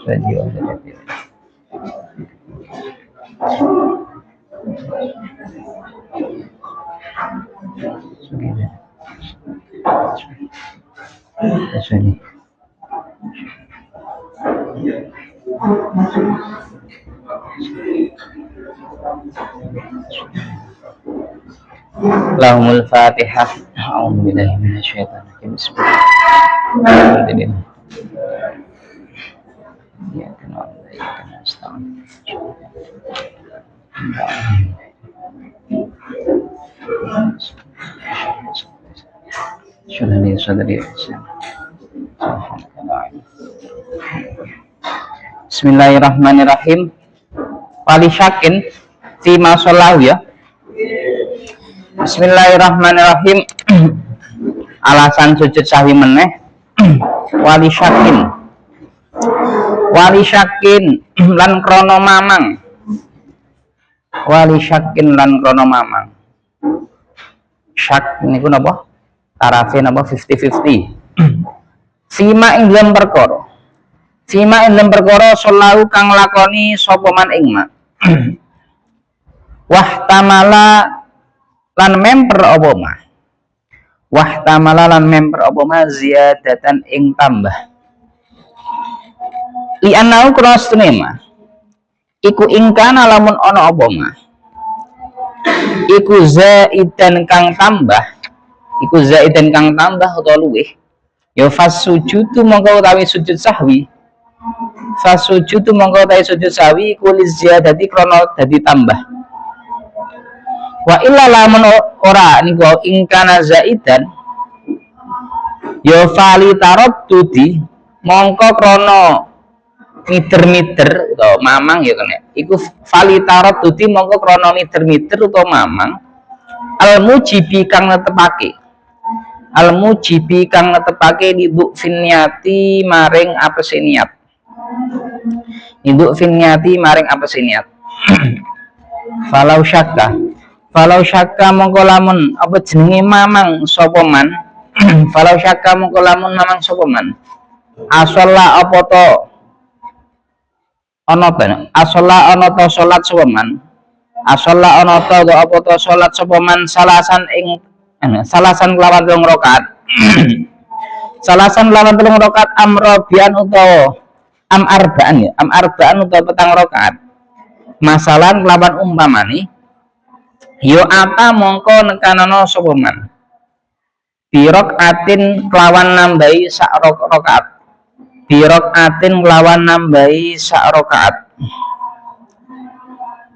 radio Lahumul Fatihah. A'udzubillahi minasyaitonir rajim. Bismillahirrahmanirrahim. Ya kenal ya kenal setahun. Syuhani sadri. Bismillahirrahmanirrahim. Wali syakin fi masallahu ya. Bismillahirrahmanirrahim. Alasan sujud sahwi meneh. Wali syakin lan krono mamang. Wali syakin lan krono mamang. Syak niku napa? Tarafe napa 50-50. Fima ing dalem perkara. Fima ing dalem perkara sallahu kang lakoni sapa man ing ma. Wahtamala lan memper apa mah. Wahtamala lan memper apa mah ziyadatan ing tambah. Li anau krastune mah. Iku ingkana lamun ana apa mah. Iku zaidan kang tambah. Iku zaidan kang tambah utawa luwih. Ya fasujudu mongko utawi sujud sahwi. Fasujudu mongko utawi sujud sahwi iku li ziyadati krana dadi tambah. Wa illa lamun ora niku ingkana zaidan ya fali taraddudi mongko krana mider-mider utawa mamang ya kene iku fali taraddudi mongko krana mider-mider utawa mamang al mujibi kang netepake niduk finyati maring apese niat Falau syakka mongko lamun apa jenenge mamang sapa man falau syakka mongko lamun mamang sapa man asalla apa to ana ben asalla ana to salat sapa man asalla ana to apa to salat sapa man salasan kelawan 3 rakaat salasan kelawan 3 rakaat amrobian utawa am arbaan utawa 4 rakaat masalan kelawan umpamane yo apa mongko nekanana sapa man birokaatin kelawan nambahi sak rakaat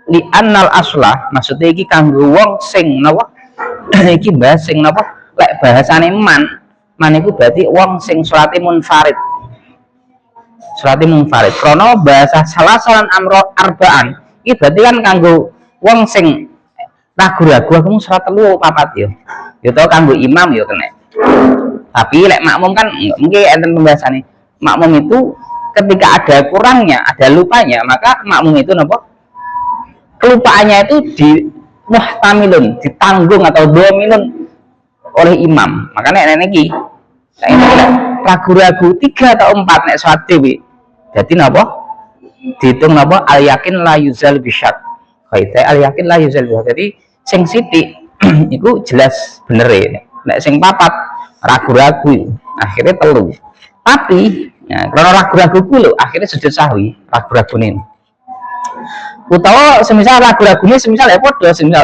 li annal aslah maksudnya iki kanggo wong sing napa iki bahas sing napa lek bahasane man iku berarti wong sing salate munfarid krana bahasa salasan amro arbaan iki berarti kan kanggo wong sing ragu-ragu aku salat 3 4 yo to kanggo imam yo kena. Tapi lek makmum kan mungkin enten pembahasannya. Makmum itu ketika ada kurangnya, ada lupanya, maka makmum itu napa? Kelupaannya itu muhtamilun, ditanggung atau dominun oleh imam. Makanya nek iki ragu-ragu 3 atau 4 nek salat dhewe. Dadi napa? Dihitung napa? Al yakin la yuzal bisyak. Kaidah al yakin la yuzal bisyak. Jadi sing sithik iku jelas bener ya. Nek sing 4 ragu-ragu, akhirnya 3. Tapi ya karena ragu-ragu ku lho akhirnya sujud sahwi, ragu-ragune. Utawa semisal ragu-ragune semisal ya padha semisal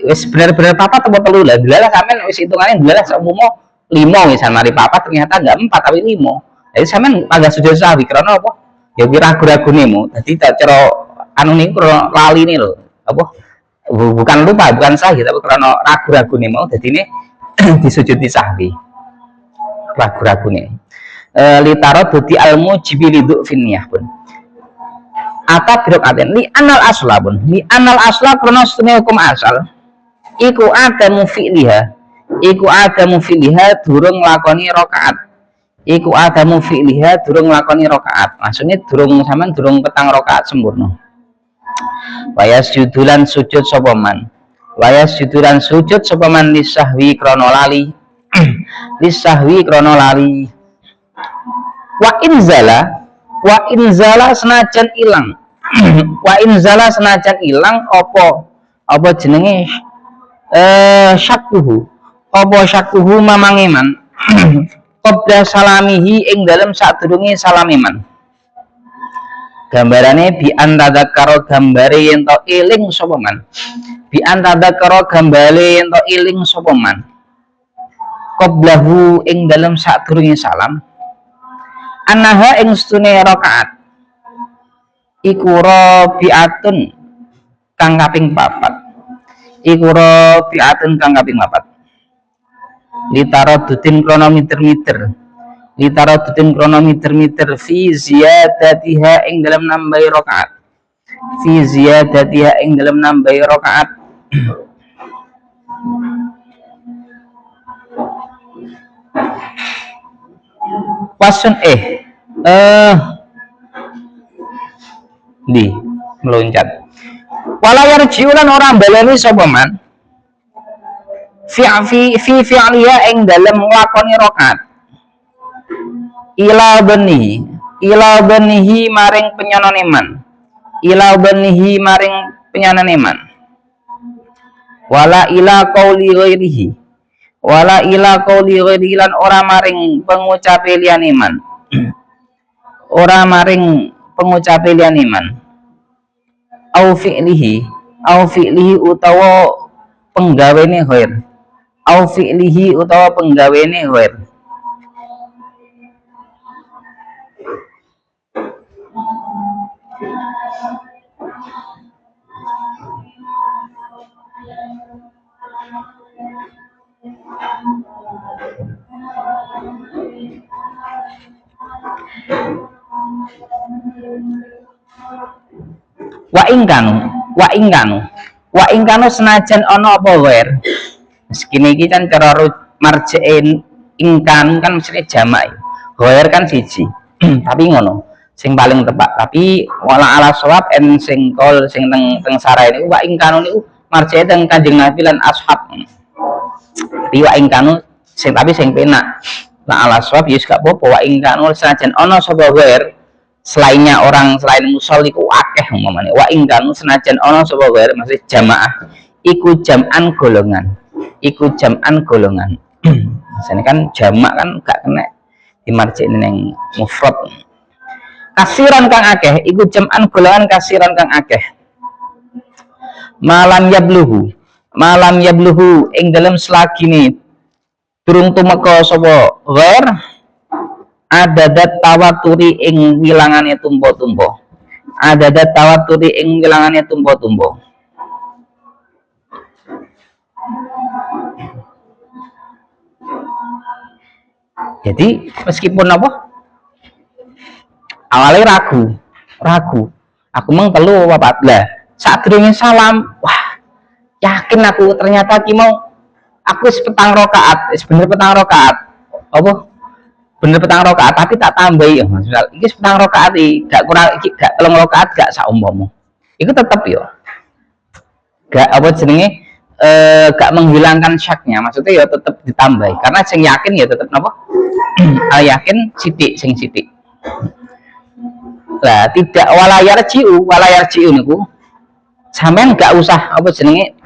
wis bener-bener 4 atau 3 lah. Delalah sampean wis hitungane delalah seumpama 5 misal mari 4 ternyata enggak 4 tapi 5. Jadi sampean agak sujud sahwi karena apa? Ya ragu-ragune mu. Dadi tak cara anu niku lali nih lho. Apa? Bukan lupa, bukan sahwi tapi karena ragu-ragune mau dadine disujudi sahwi. Ragu-ragune. Litaradudi al-mujibi liduk finniyah pun. Ata birok aten li anal asla pun. Li anal asla karena setengah hukum asal. Iku adamu fi'liha durung lakoni rakaat. Maksudnya durung petang rakaat sempurna. Wayas judulan sujud sopaman lisahwi krono lali Wa inzala senajan ilang wa inzala senajan ilang apa jenenge syakkuhu mamangeman qabla salamihi ing dalem sadurunge salamiman. Gambarane bi antadzakara gambare yen to eling sapa man. Bi antadzakara gambare yen to eling sapa man. Qablahu ing dalem sadurunge salam. Anaha ing stune rakaat iku rabi'atun kang kaping 4. Iku rabi'atun kang kaping 4. Litaradudin krana miter-miter. Litaradudin krana miter-miter fi ziyadatiha ing dalam nambahi rakaat. Fi ziyadatiha ing dalam nambahi rakaat. Wasun di meloncat. Walayar jiulan orang baleni sapa man fi fi'liha ing dalem nglakoni rakaat. Ila benihi maring penyanane man. Ila benihi maring penyanane man. Wala ila qauli ghairihi. Wala ila qauli ghairihi lan ora maring pengucape liyane man. Ora maring pengucape liyane man. Au fi'lihi utawa penggawene ghair. Au fi'lihi utawa penggawene ghair. Wa ingkanu senajan ana apa ghair. Sekini iki kan cara marji'in ingkanu kan mesti jamak. Ghair kan siji. Tapi ngono. Sing paling tepat. Tapi wala ala shawab en sing kol sing teng sarai niku wa ingkanu niku marji'e teng Kanjeng Nabi lan ashab. Tapi wa ingkanu sing penak. La ala shawab ya gak apa-apa wa ingkanu senajan ana sapa ghair. Selain mushol iku akeh umpamane wa ingkanu senajan ana sapa ghair maksud jamaah iku jam'an golongan Misalnya kan jamak kan gak kena dimarjik ning mufrad. Kasiran kang akeh iku jam'an golongan kasiran kang akeh. Malam yabluhu ing dalem selagine durung tumeka sapa ghair adadat tawaturi ing wilangane tumpo-tumpo. Adadat tawaturi ing wilangane tumpo-tumpo. Jadi meskipun apa? Awalnya ragu. Aku meng telu papat lah. Saat durunge salam, wah, yakin aku ternyata ki mau aku petang rakaat, bener petang rakaat. Apa? Bener petang rakaat tapi tak tambahi ya misal iki petang rakaat gak kurang iki gak 3 rakaat gak saumpama iku tetep yo gak apa jenenge gak menghilangkan syaknya maksudnya ya tetep ditambahi karena sing yakin ya tetep napa yakin sithik lah tidak walayar jiu niku sampean gak usah apa jenenge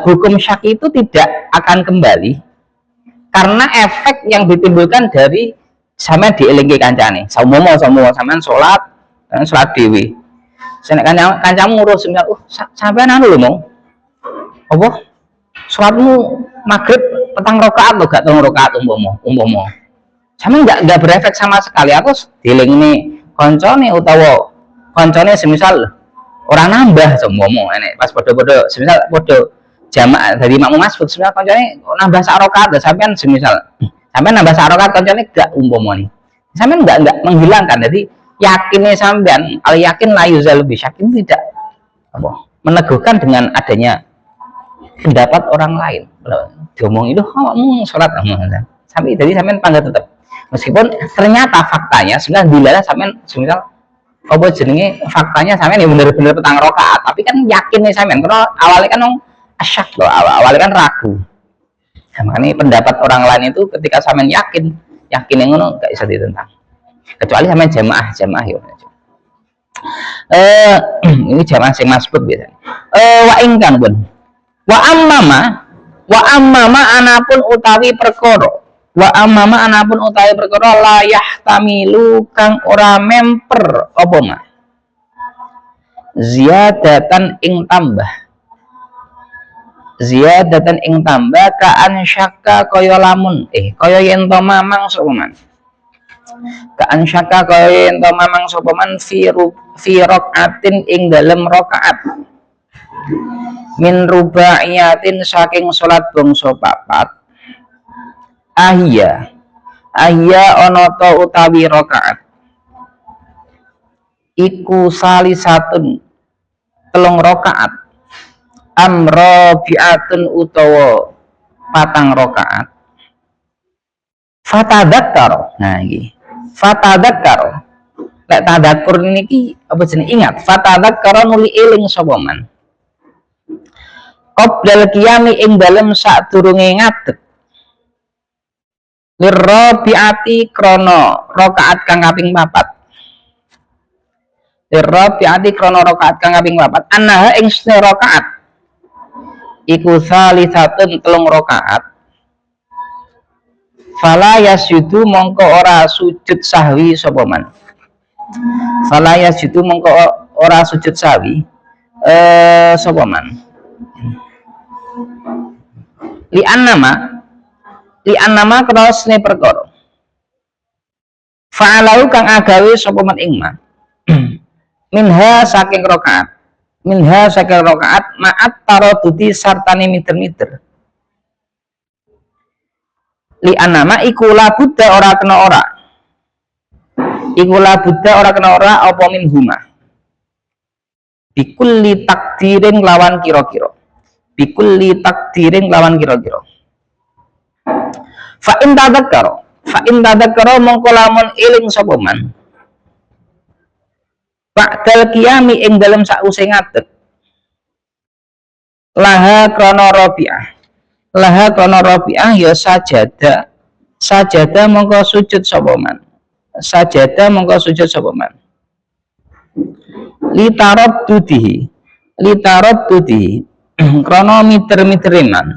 hukum syak itu tidak akan kembali karena efek yang ditimbulkan dari sampean dielingi kancane. Saumomo sampean salat dhewe. Senek kancamu ngurus sampean anu lho mong. Apa? Salatmu maghrib petang rakaat lho gak 3 rakaat umpama. Sampean enggak berefek sama sekali. Aku dielingi koncone utawa koncone semisal orang nambah saumomo enek pas padha-padha semisal padha jamaah dari makmum masbuk sebenarnya koncone nambah sak rakaat sampean semisal sampean nambah sak rakaat koncone gak umpamane sampean enggak menghilangkan jadi yakinnya sampean al yakin la yuzal bi syakin tidak apa meneguhkan dengan adanya pendapat orang lain diomong itu kamu sholat sampai jadi sampean panggil tetap meskipun ternyata faktanya sebenarnya dilala sampean semisal apa jenenge faktanya sampean ya bener-bener petang rakaat tapi kan yakinnya sampean karena awalnya kan asyak loh awalnya kan ragu nah, makanya pendapat orang lain itu ketika sampean yakin yakin yang ngono gak bisa ditentang. Kecuali sama jamaah ya. Ini jamaah sing masbut biasanya. Wa ingkang pun. Wa ammama anapun utawi perkara. Wa ammama anapun utawi perkara la yahtamilu kang ora memper apa ma. Ziyadatan ing tambah. Ziyadatan ing tambah kaan syakka kaya lamun kaya yen to mamang sapa man. Kaan syakka kaya yen to mamang sapa man fi rakaatin ing dalem rakaat. Min rubaiyatin saking salat bangsa papat. Ahya ana ta utawi rakaat. Iku salisatun telung rakaat. Amrobiatun utawa patang rakaat. Fatadzakkar. Nah iki. Fatadzakkar. Lek tadzakur niki apa jenenge ingat. Fatadzakkar nuli eling sapa man. Qoblal qiyami ing dalem sadurunge ngadeg. Lirrabiati krana rakaat kang kaping 4. Lirrabiati krana rakaat kang kaping 4. Annaha ing rakaat iku salisatun telung rakaat. Fala yasjudu mongko ora sujud sahwi sapa man. Fala yasjudu mongko ora sujud sahwi sapa man. Li annama krasne perkara. Fa'alau kang agawe sapa man ing ma. Minha saking rakaat. Minha saking rakaat ma'at taradudi sartane miter-miter. Li anama iku la budda ora kena ora. Iku la budda ora kena ora apa minhuma. Bikulli takdirin lawan kira-kira. Bikulli takdirin lawan kira-kira. Fa in tadzakkara mongko lamun eling sapa man. Ba'dal qiyami ing dalem sause ngadeg. Laha krana rabi'ah ya sajada mongko sujud sapa man. Sajada mongko sujud sapa man. Litaraddudi krana miter-mitere man.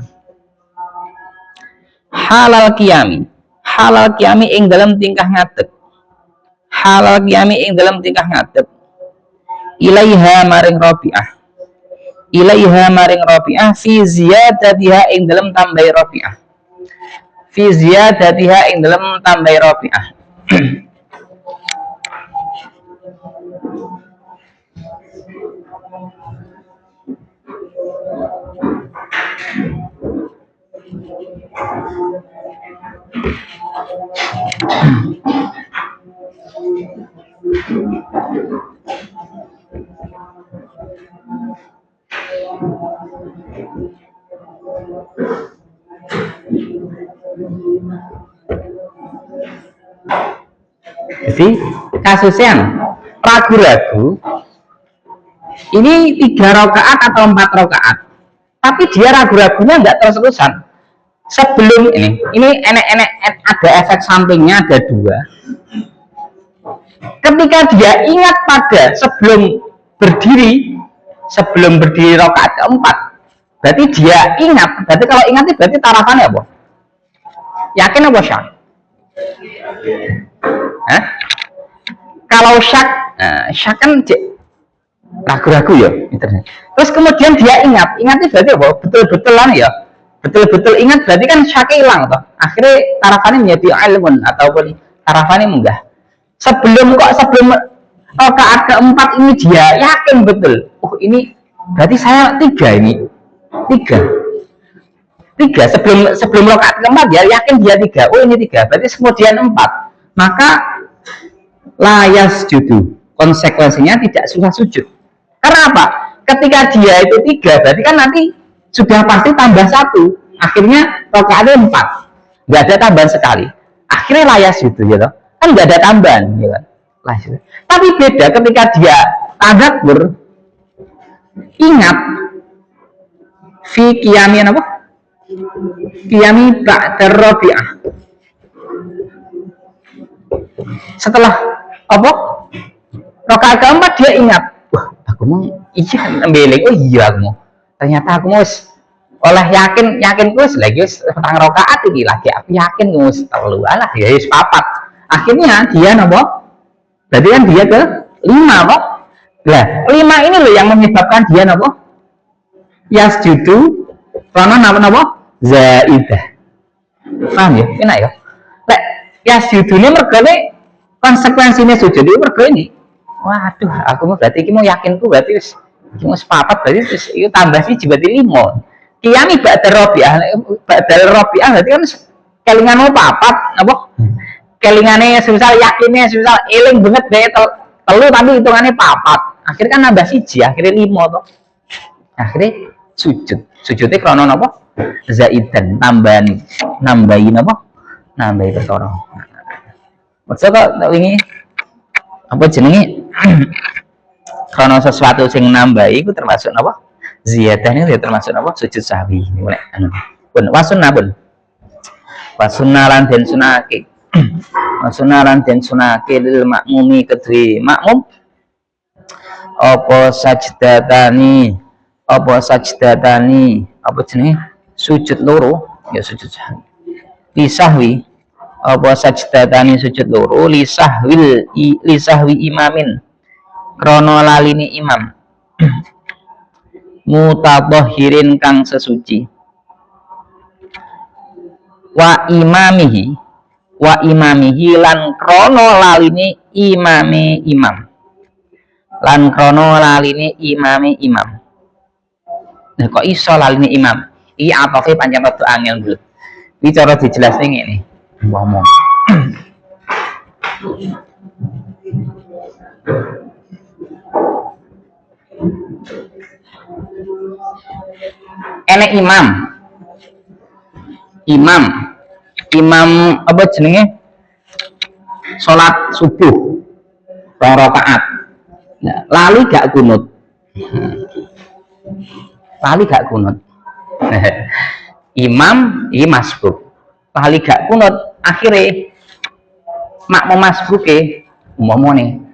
Halal qiyami ing dalem tingkah ngadeg. Halal qiyami ing dalem tingkah ngadeg. Ilaiha maring rabi'ah fi ziyadatiha ing dalam tambahi rabi'ah. Fi ziyadatiha ing dalam tambahi rabi'ah. Jadi kasusnya ragu-ragu ini 3 rakaat atau 4 rakaat, tapi dia ragu-ragunya nggak terus-terusan. Sebelum ini enek ada efek sampingnya, ada 2. Ketika dia ingat pada sebelum berdiri rakaat keempat, berarti dia ingat. Berarti kalau ingat itu berarti tarafannya apa? Yakin apa syak? Kalau syak kan ragu-ragu ya. Terus kemudian dia ingat itu berarti apa? Betul-betulan ya. Betul-betul ingat berarti kan syaknya hilang toh. Akhirnya tarafannya menjadi ilmun ataupun tarafannya munggah. Sebelum rakaat keempat ini dia yakin betul. Oh ini berarti saya 3 ini. 3 sebelum rakaat keempat dia yakin dia 3. Oh ini 3. Berarti kemudian 4. Maka layas judu. Konsekuensinya tidak susah sujud. Karena apa? Ketika dia itu 3 berarti kan nanti sudah pasti tambah 1. Akhirnya rakaatnya 4. Nggak ada tambahan sekali. Akhirnya layas judu gitu. Kan nggak ada tambahan gitu. Tapi beda ketika dia tadzakur, ingat fi qiyami apa? Qiyami ba'da rabi'ah. Setelah apa? Rakaat keempat dia ingat, wah aku mau iya nembeleng, oh iya aku mau. Ternyata aku mau oleh yakin wis lagi wis petang rakaat iki lagi aku yakin wis telu alah ya wis papat. Akhirnya dia napa? Berarti kan dia ke 5 kok. Lah, 5 ini loh yang menyebabkan dia napa? Yasjudu karena napa? Zaidah. Paham ya? Enak ya? Lek yasjudune mergane konsekuensinya sujud itu mergo ini. Waduh, aku mau berarti iki mau yakinku berarti wis iki wis papat berarti wis itu tambah siji berarti 5. Kiyami ba'dal rabi'ah berarti kan kelingan mau papat apa? Kelingane semisal yakinnya semisal eling banget deh telu tapi hitungannya papat. Akhirnya kan nambah siji, akhirnya 5 toh. Akhirnya sujudnya krono napa? Zaidan nambahin apa? Nambahi perkara. Maksud kok wingi apa jenenge krono sesuatu sing nambahi iku termasuk napa? Ziyadah ini termasuk napa? Sujud sahwi. Niku nek anu. Pun wasunna pun. Wasunna lan den sunake. Wasunna lan den sunake lil makmumi kedue makmum apa sajdatani apa jenenge sujud loro ya sujud sahwi lisahwi apa sajdatani sujud loro lisahwi imamin krono lalini imam mutabahhirin kang sesuci wa imamihi lan krono lalini imam. Nah, kok iso laline imam? Iki atofe pancen rada angel dulu. Iki cara dijelasne ngene. Ngomong. Enek imam apa jenenge? Salat subuh 2 rakaat. Nah, lali gak kunut. Imam iki masbuk. Lali gak kunut, akhirnya makmum masbuke umpamane.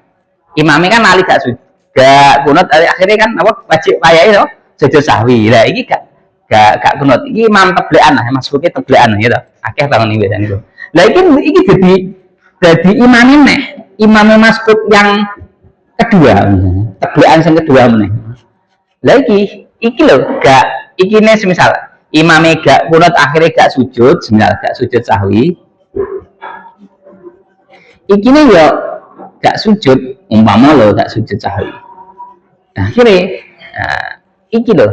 Imame kan lali gak kunut, akhirnya kan apa wajib wayahe to sujud sahwi. Lah iki gak kunut. Iki imam teblekan lah, masbuke teblekan gitu. Akeh tangan iki biasane itu. Lah iki jadi imame masbuk yang kedua, teblekan sing kedua meneh. Lah iki lho iki nih semisal imame gak kunut akhirnya gak sujud sahwi. Iki nih ya gak sujud umpama lo gak sujud sahwi. Nah, akhirnya iki lho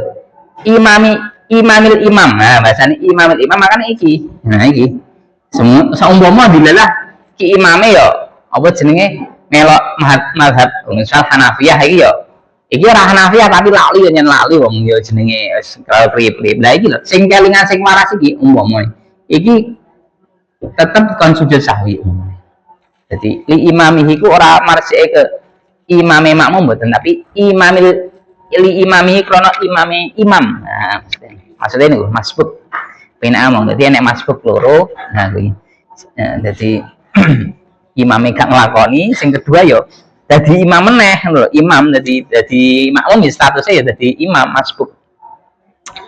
imamil imam. Nah, bahasane imamil imam makanya iki. Nah, iki saumpama dilalah ki imame ya apa jenenge melok mazhab misal Hanafiyah iki ora Hanafiyah tapi lali wong ya jenenge wis priye-priye. Lah iki lho sing kelingan sing waras iki umpama iki tetep kon sujud sahwi. Jadi li imamihi ku ora marsike ke imame makmum mboten tapi li imamihi krono imam. Nah, maksudnya niku masbuk penamong. Dadi enek masbuk loro. Nah kuwi. Dadi imame gak nglakoni, sing kedua yo dadi imam meneh lho, imam dadi makmum ya statusnya ya dadi imam masbuk.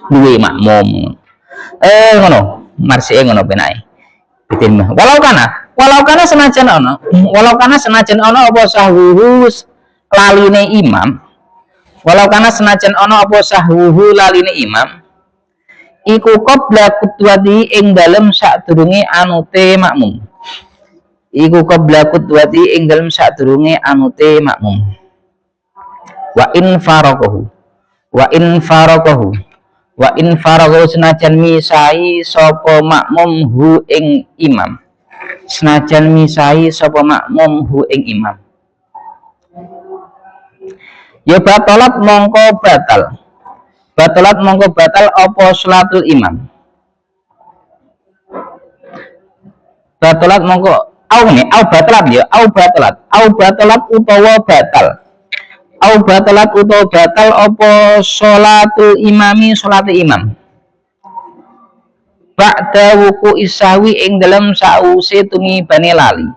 Duwe makmum. Ngono, marsike ngono penake. Bitin mah. Walau kana senajan ana apa sahwuhu laline imam. Walau kana senajan ana apa sahwuhu laline imam. Iku qabla kutwati ing dalem sadurunge anute makmum. Iku qabla kutwati ing dalem sadurunge anute makmum. Wa in faraqahu senajan misai sapa makmum hu ing imam. Senajan misai sapa makmum hu ing imam. Ya batalat mongko batal. Batalat mongko batal apa salatul imam. Batalat mongko au batalat utawa batal. Au batalat utawa batal apa salatul imami salate imam. Ba'da wuku isawi ing dalam sause tumibane lali.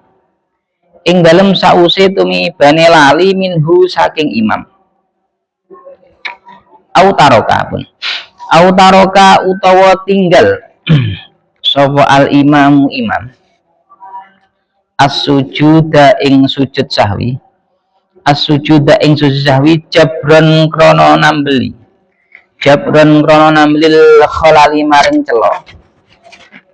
ing dalem sause tumibane lali minhu saking imam. Autaroka pun autaroka utawa tinggal sapa al imamu imam as-sujuda ing sujud sahwi as-sujuda ing sujud sahwi jabron krana nambeli jabron krana nambil khalali maring cela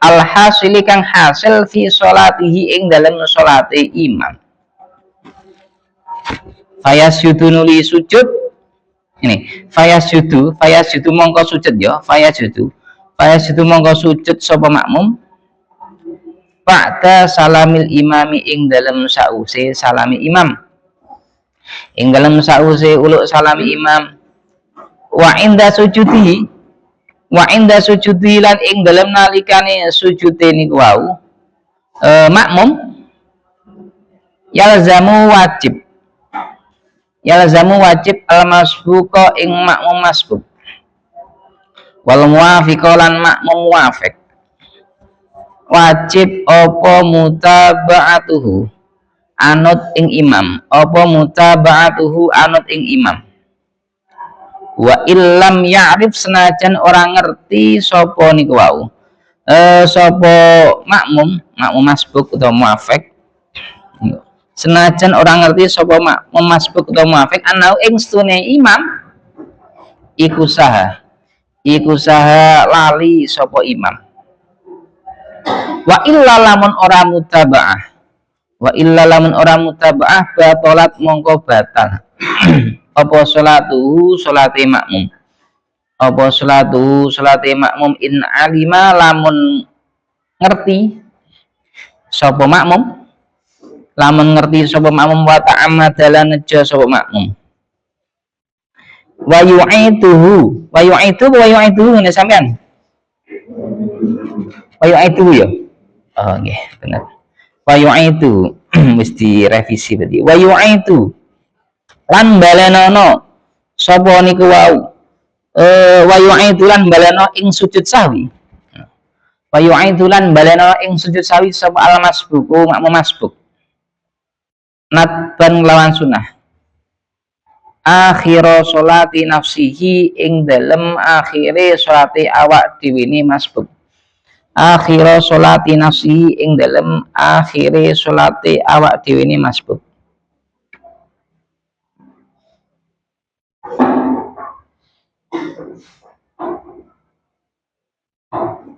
alhasili kang hasil fi sholatihi ing dalem sholate imam fayasyudu nuli sujud ini fayasyudu mongko sujud ya fayasyudu mongko sujud sapa makmum ba'da salamil imami ing dalem sause salami imam ing dalem sause uluk salami imam wa inda sujudihi lan ing dalem nalikane sujude niku wau makmum yalzamu wajib al-masbuqa ing makmum masbuk wal muwafiqa lan makmum muwafiq wajib apa mutaba'atuhu anut ing imam wa illam ya'rif senajan orang ngerti sapa niku wau sapa makmum masbuk utawa muwafiq senajan orang ngerti sapa makmum masbuk utawa muwafiq anau ing stune imam iku saha lali sapa imam wa illa lamun ora mutaba'ah batalat mongko batal apa salate makmum in alima lamun ngerti sapa makmum wa ta'ammadalan nejo sapa makmum wa yu'iduhu ngene sampean wa yu'iduhu ya oh nggih bener wa yu'idu mesti revisi berarti wa yu'idu lan balenono sapa niku wau wa yu'idu lan baleno ing sujud sahwi sapa al masbuku makmum masbuk natban lawan sunah akhira sholati nafsihi ing dalem akhire sholati awak dhewe ne masbuk akhira sholati nafsihi ing dalem akhire sholati awak dhewe ne masbuk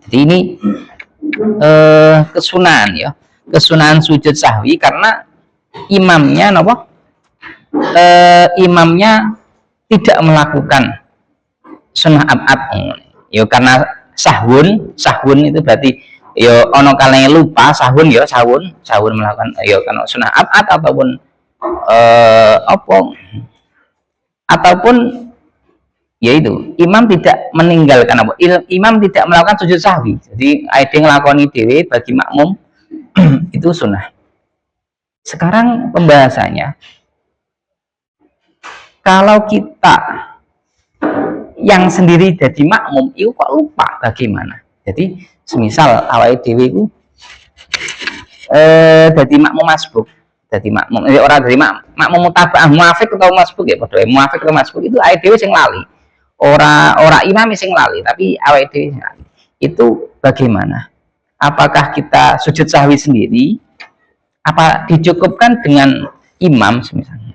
jadi ini kesunahan sujud sahwi karena imamnya imamnya tidak melakukan sunnah abad ya karena sahun itu berarti ya ono kalane lupa sahun melakukan ya karena sunnah abad ataupun yaitu imam tidak meninggalkan imam tidak melakukan sujud sahwi jadi ade nglakoni dhewe bagi makmum itu sunnah. Sekarang pembahasannya kalau kita yang sendiri jadi makmum itu kok lupa bagaimana. Jadi semisal awake dhewe iku dadi makmum masbuk, dadi makmum ora dadi makmum mutaba'ah muwafiq atau masbuk ya padha muwafiq atau masbuk itu awake dhewe sing lali. Ora imam sing lali tapi awake dhewe sing lali. Itu bagaimana? Apakah kita sujud sahwi sendiri? Apa dicukupkan dengan imam misalnya?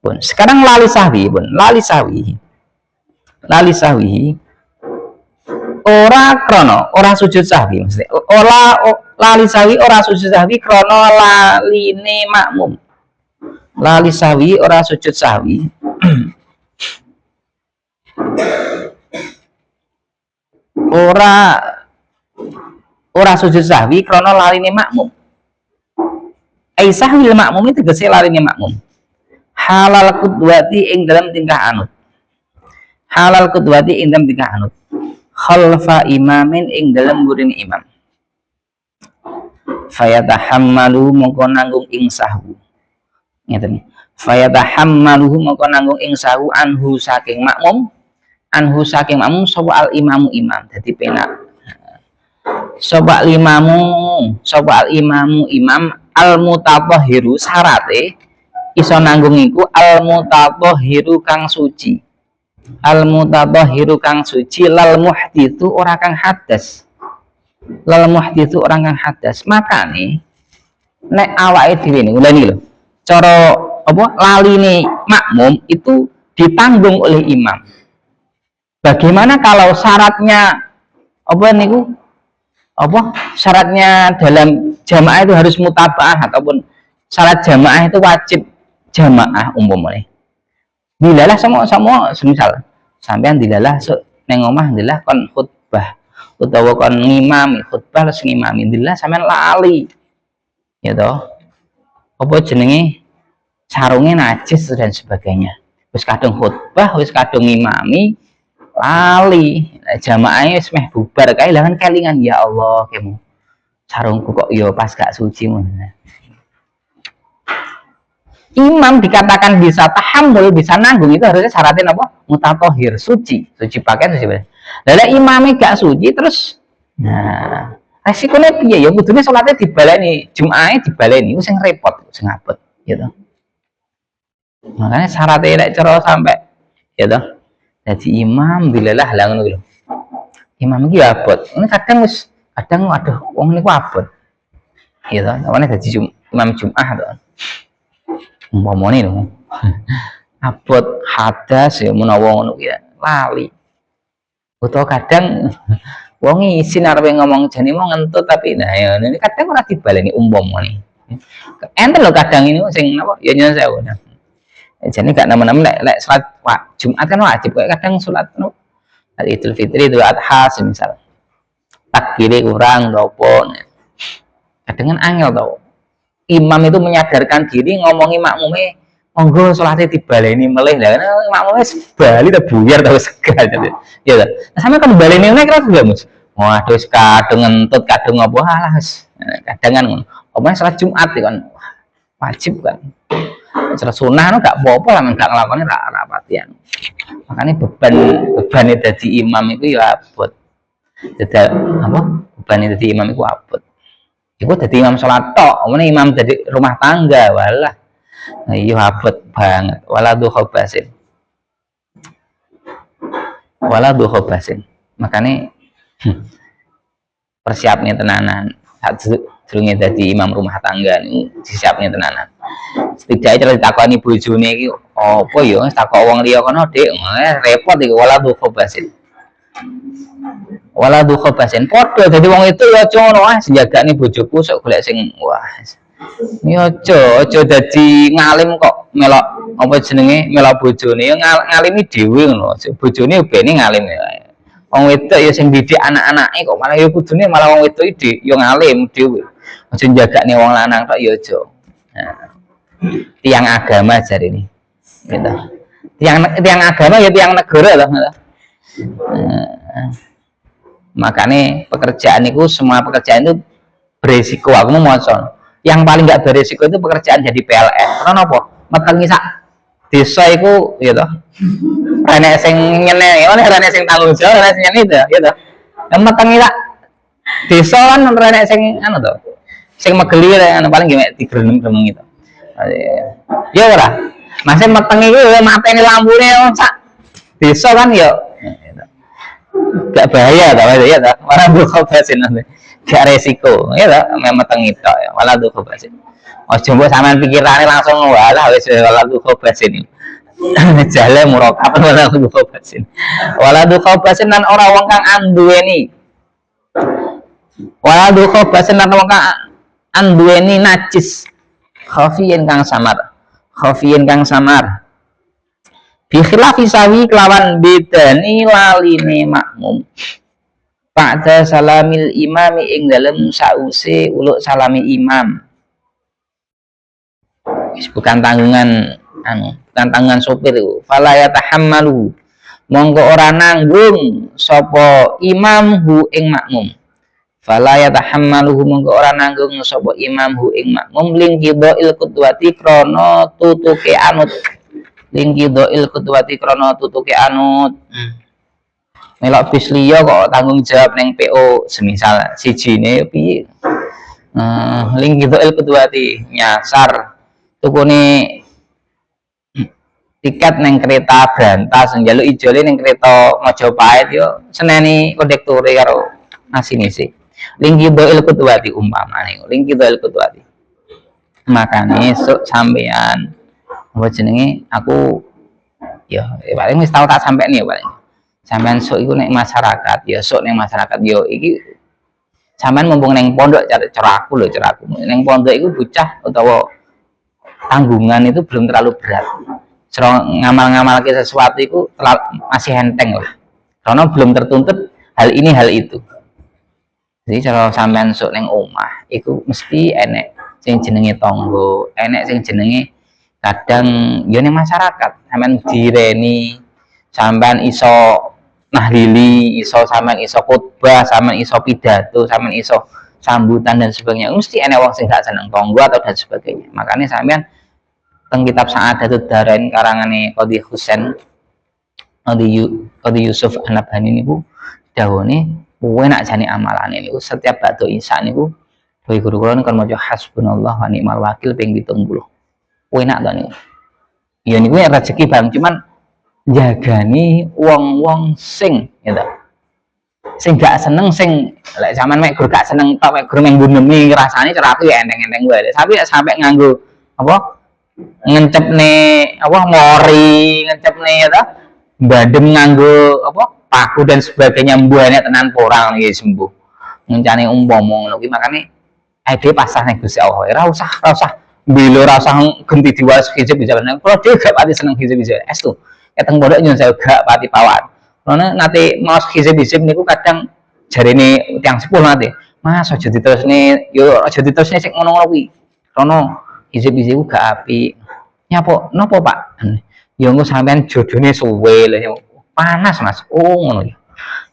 Pun sekarang lali sahwi ora sujud sahwi maksudnya lali sahwi ora sujud sahwi krana laline makmum lali sahwi ora sujud sahwi ora sujud sahwi krana laline makmum ai sahwil makmum itu tegese laline makmum halal qudwati ing dalam tingkah anut khalfa imamin ing dalam gurine imam fayatahammalu mongko nanggung ing sahwu ngeten fayatahammalu mongko nanggung ing sahwu anhu saking makmum sapa al imamu imam dadi penak sapa al imamu imam al mutatahhiru syarate iso nanggung iku al mutatahhiru kang suci. Al mutatahhiru kang suci lal muhditsu ora kang hadas. Lal muhditsu orang kang hadas. Makane nek awake dhewe niku lha lho. Cara apa laline makmum itu ditanggung oleh imam. Bagaimana kalau syaratnya apa niku? Apa syaratnya dalam jamaah itu harus mutabaah ataupun syarat jamaah itu wajib jamaah umpamane. Dilalah semua semisal sampean dilalah neng omah dilalah kon khutbah utawa kon ngimami khutbah terus ngimami dilalah sampean lali. Ya toh. Apa jenenge sarungnya najis dan sebagainya. Wis kadung khutbah, wis kadung ngimami lali jamaahnya wis meh bubar kae lah kan kelingan ya Allah kemu sarungku kok yo pas gak suci mun. Imam dikatakan bisa tahammul, bisa nanggung itu harusnya syaratnya apa? Mutatahhir, suci pakaian suci. Lah imamnya gak suci terus nah resikonya piye ya kudune salatnya dibaleni, Jumatnya dibaleni itu sing repot, sing abot gitu. Makanya syaratnya lek cara sampai ya toh. Jadi imam dilalah lah ngono lho. Imam iki abot. Ini kadang aduh wong niku abot. Ya toh, namanya dadi imam Jumat to. Umpamane lho. Abot hadas ya menawa ngono ki lali. Utawa kadang wong isin arep ngomong jane mau ngentut tapi nah ya ini kadang ora dibaleni umpamane. Enten lho kadang ini sing napa ya nyuwun sewu. Jadi gak nama-nama lek salat Jumat kan wajib kayak kadang salat no Idul Fitri Idul Adha semisal takbire kurang dopo kadang kan angel tau imam itu menyadarkan diri ngomongi makmume monggo salatnya dibaleni melih lah karena makmume bali ta buyar ta segal ya ta sampe kan baleni nek kira juga Mus waduh kadung ngentut kadung apa alah kadang kan ngono omong salat Jumat kan wajib kan secara sunnah no gak apa-apa lah gak ngelakuin rapatian makanya beban dari imam itu ya abot jadi apa beban dari imam itu abot itu jadi imam sholat tok omongnya imam jadi rumah tangga walah nah, iya abot banget walau khobasin makanya persiapnya tenanan durunge dadi imam rumah tangga niku disiapne tenanan. Setidaknya cara ditakoni bojone iki apa ya takok wong liya kono Dik repot iki wala dukhobasin. Wala dukhobasin padha dadi wong itu ya aja ngono ah senjagane bojoku sok golek sing wah. Ya aja dadi ngalim kok melok apa jenenge melok bojone ya ngalimi dhewe ngono. Bojone bene ngalim ya. Wong wedok ya sing didik anak-anake kok malah ya kudune malah wong wedok iki ya ngalim dhewe. Aja njagakne wong lanang tok ya aja. Nah, tiang agama jari ini. Gitu. Tiang agama ya tiang negara lah. Makanya pekerjaan itu semua pekerjaan itu beresiko. Aku mau ngomong. Yang paling nggak beresiko itu pekerjaan jadi PLN. Karena apa? Metengi sak desa itu gitu. Renek sing nyene, renek sing tanggung jawab, renek sing nyene itu, gitu. Yang metengi sak desa kan renek sing anu tuh. Sing megeli anu paling gimana digerem-gerem gitu. Ya ora. Masih metengi iki ya mateni lampune sak desa kan ya. Gak bahaya ta ya ta. Malah dukhobasin nanti. Gak resiko. Ya ta, metengi tok ya. Malah dukhobasin. Ojo mbok sampean pikirane langsung walah wis malah dukhobasin. Jale murakab malah dukhobasin. Wala dukhobasin lan ora wong kang anduweni. Wala dukhobasin lan wong kang anduweni najis khafiyin kang samar bi khilafi sawi kelawan bedani laline makmum ba'da salamil imami ing dalem sause uluk salami imam bukan tanggungan sopir itu fala yatahammalu monggo ora nanggung sapa imam hu ing makmum fala yatahammaluhu monggo ora nanggung sapa imam hu ing makmum lingkidhail qudwati krana tutuke anut melok bis liya kok tanggung jawab ning PO semisal sijine piye Ling gitu Qudwati nyasar tukune tiket neng kereta Brantas njaluk ijole neng kereta Majapahit yo seneni kondekture karo asinise. Ling gitu Qudwati umpamane ling gitu Qudwati. Makane esuk sampean apa jenenge aku ya paling wis tau tak sampeni ya paling. Sampean sok iku nek masyarakat ya sok ning masyarakat yo iki sampean mumpung neng pondok cara aku lho cara aku. Neng pondok iku bocah utawa tanggungan itu belum terlalu berat. Ngamal-ngamal ke sesuatu itu masih enteng lah karena belum tertuntut hal ini hal itu. Jadi kalau sampean sok neng omah itu mesti enek sing jenenge tonggo, enek sing jenenge kadang yo ning masyarakat sampean direni, sampean iso nahlili, iso sampean iso khotbah, sampean iso pidato, sampean iso sambutan dan sebagainya. Mesti enek wong sing gak seneng tonggo atau dan sebagainya. Makanya sampean teng kitab Sa'adatud Darain karangane Qadhi Husain Qadhi Yusuf An-Nabhani niku dawuhne kowe nak jane amalane niku setiap batu isa niku kowe guru kula niku maca hasbunallah wa ni'mal wakil ping 70. Kowe nak to niku. Ya niku rezeki bang cuman jagani wong-wong sing gitu. Sing gak seneng sing lek sampean mek gur gak seneng tok mek gur meng bunemi rasane cara aku ya enteng-enteng wae. Tapi sampai nganggo apa ngencepne apa mori ngencepne ya badem nganggo apa paku dan sebagainya mbuhane tenan porang nggih sembuh ngencane umpama ngono kuwi makane ade pasrah ning Gusti Allah ora usah mbilo ora usah genti diwales hijab bisa nang kula dhewe gak pati seneng hijab estu keteng pondok nyun saya gak pati pawaan karena nanti maos hijab niku kadang jarene tiyang sepuh nanti Mas aja diterusne yo aja diterusne sik ngono-ngono kuwi karena hijab-hijab gak apik. Nyapa napa Pak? Ya engko sampean jodone suwe lho panas Mas. Oh ngono ya.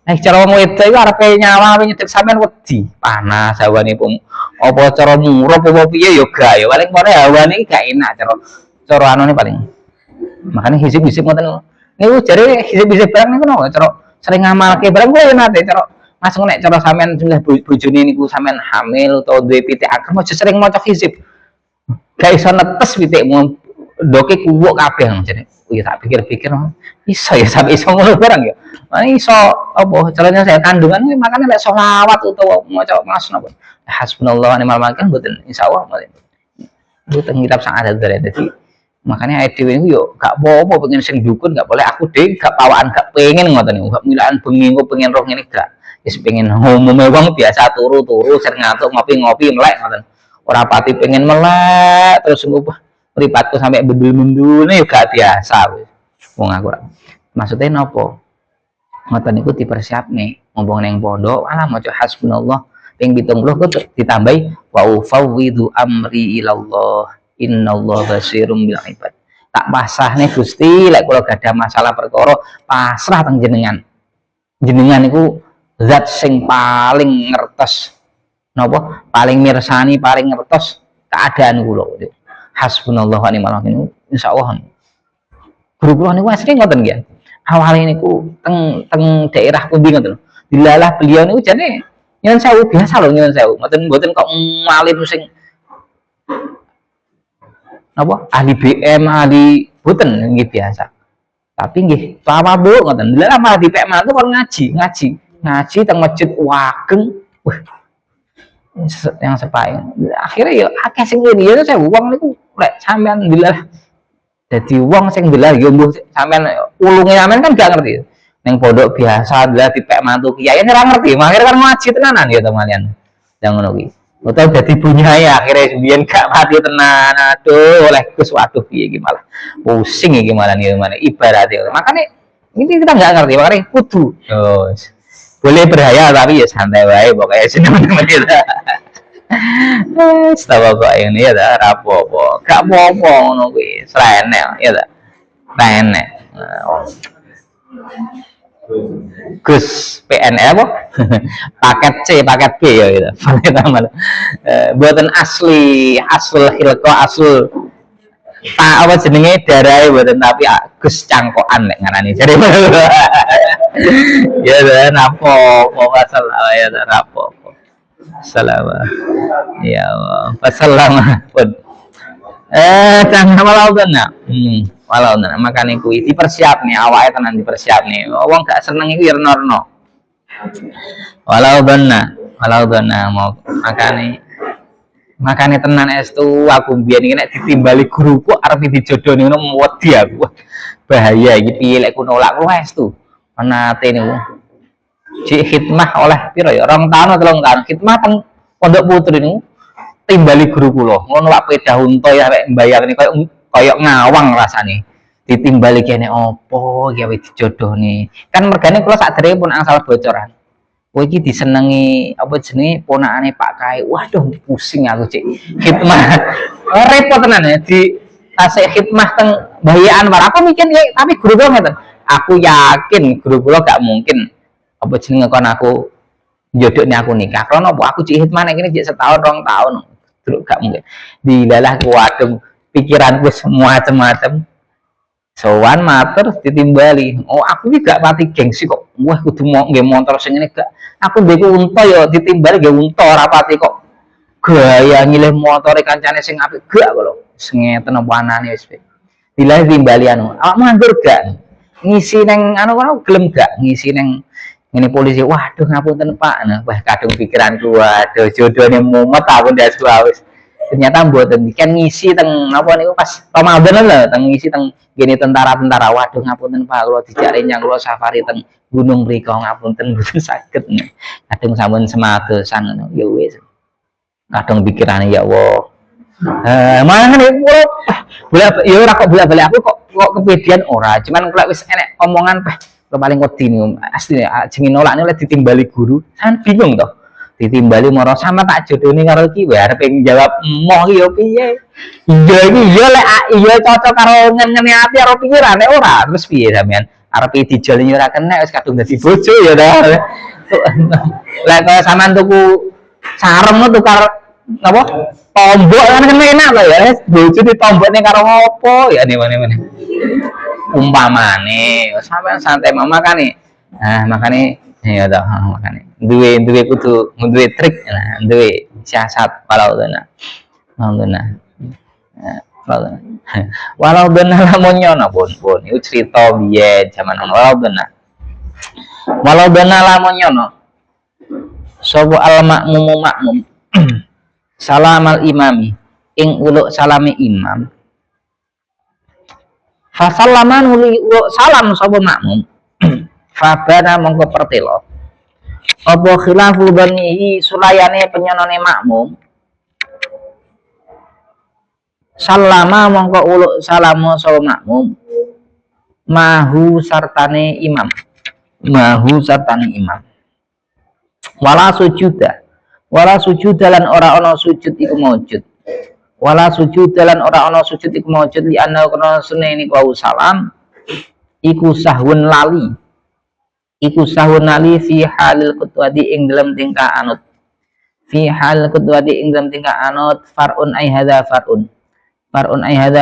Nek cara wong wedok iku arepe nyawa nyedek sampean wedi. Panas hawane pun. Apa cara murup apa piye ya gak ya paling kore hawane gak enak cara anune paling. Makane hijab-hijab ngoten niku jare hijab-hijab barang niku no cara sering ngamalke barang kuwi nate cara Mas nek cara sampean jumlah bojone niku sampean hamil utawa duwe pitik akrem aja sering maca hijab. Gak iso netes pitikmu doke kuwuk kabeh jane. Ya tak pikir-pikir iso ya sampe iso ngono barang ya. Iso apa caranya saya kandungan makane lek selawat utawa maca mas napa. Hasbunallah wa ni'mal wakil mboten insyaallah mboten kitab Sa'adatud Darain dadi makane awake dhewe niku yo gak apa-apa pengen sing dukun gak boleh aku dhewe gak pawaan gak pengen ngoten niku gak milaan bengi kok pengen roh ngene gak. Wis pengen umume wong biasa turu-turu sering ngantuk ngopi-ngopi melek ngoten. Ora pati pengen melek terus ngubah mripatku sampai bendul-bendulne yo gak biasa wis. Wong aku maksudnya napa? Ngoten niku dipersiapne ngomong ning pondok alah maca hasbunallah ping 70 kok ditambahi wa ufawwidu amri ilallah innallaha basirum bil ibad. Tak pasrahne Gusti lek kula gadah masalah perkara pasrah teng jenengan. Jenengan niku zat sing paling ngertos napa paling mirsani paling ngertos keadaan kula hasbunallah wa ni'mal wakil insyaallah guru kula niku asline ngoten nggih awal niku teng daerah pundi ngoten dilalah beliau niku jane nyuwun sewu biasa lho nyuwun sewu mboten kok malim sing napa ahli BM ahli boten nggih biasa tapi nggih apa Bu ngoten dilalah malah dipek mantu kon ngaji teng masjid wageng yang sepaing akhirnya ya akeh sing ngene ya saya wong niku lek sampean dilah dadi wong sing dilah ya mbuh sampean ulunge sampean kan gak ngerti ning pondok biasa dilah dipek mantu kiai ora ngerti akhirnya kan ngaji tenanan ya teman-teman yang ngono kuwi utawa dadi bunyai akhirnya biyen gak mati tenan aduh oleh Gus waduh piye iki malah pusing iki malah ibaratnya makanya ini kita nggak ngerti makanya kudu boleh berhayal tapi ya santai wae pokoknya teman-teman kita setawa kok ini ya dah rapopo gak apa-apa ngono kuwi srenek ya dah renek Gus PNL apa paket C paket B ya gitu paket amal buatan asli hilko asul tak apa jenenge darai buatan tapi Gus cangkokan nek ngarani jadi ya dah napo masalah ya dah rapopo Salam. Ya Allah. Wassalam pun. Jangan walau benar. Walau benar. Makanya kuwi dipersiap nih awalnya tenan dipersiap nih. Wong gak seneng iku ya norno. Walau benar mau makanya tenan estu aku biyen iki nek ditimbali guruku arep dijodohne ngono wedi aku. Bahaya iki piye lek ku nolak ku estu. Menate niku. Cik khidmah oleh piro ya 2 tahun atau 3 tahun khidmah teng Pondok Putri niku timbali guru kula ngono wak pedah unta ya arek mbayar niku koyo ngawang rasane ditimbali kene opo gawe dijodohne kan mergane kula sakderenge pun angsal bocoran kowe iki disenengi apa jenenge ponakane Pak Kai waduh pusing aku cik khidmah repot tenan ya di tasik khidmah teng Mbah Anwar aku mikir tapi guru kula ngeten aku yakin guru kula gak mungkin apa jenenge kon aku jodohne aku nikah karena apa aku cik khidmah nek kene cik setahun 2 tahun terus gak mungkin dilalah kuadem pikiranku semua macam-macam sowan matur ditimbali oh aku iki gak pati gengsi kok wah kudu mau nggih motor sing ngene gak aku ndek unta ya ditimbali nggih unta ora pati kok gaya ngilih motore kancane sing apik gak kok ngeten apa anane wis dilalah timbali anu awakmu nganggur gak ngisi neng anu kono gelem gak ngisi neng ini polisi waduh ngapunten Pak nah wah kadung pikiranku waduh jodohnya mumet aku ndak wis ternyata mboten kan ngisi teng napa niku pas Ramadan lho teng ngisi teng gini tentara-tentara waduh ngapunten Pak kula dijak renyang kula safari teng gunung mriku ngapunten mboten saged kadung sampun semadosan ngono ya wis kadung pikirane ya Allah mana nih boleh ya ora kok bolak-balik aku kok kepedian ora cuman kalau wis enek omongan paling wedi nih asli jenenge nolak oleh ditimbali guru kan bingung toh ditimbali moro sama tak jodohne karo iki wae arep jawab moh yo piye iya iki iya lek iya cocok karo ngene ati karo pikirane ora terus piye sampean arep dijoli ora kena wis kadung dadi bojo ya ta lek kaya sampean tuku sarem tukar apa tombok kan enak lho ya bojo ditombokne karo ngopo ya nih umpamane sampean santai mama kan nih nah makane ya toh makane duwe kudu duwe trik nah duwe siasat walau dana walau dana lamun nyono pun iku cerita biyen jaman walau dana lamun nyono sapa al makmum salamal imami ing uluk salame imam fasallaman uli uluk salam sapa makmum fabana mongko pertelo apa khilaful banihi sulayane penyonone makmum sallama mongko uluk salamu sapa makmum mahu sartane imam wala sujuda lan ora ana sujud iku maujud li ana kana sunene ku salam iku sahun lali fi halil qudwati ing dalam tingkah anut farun ai hadza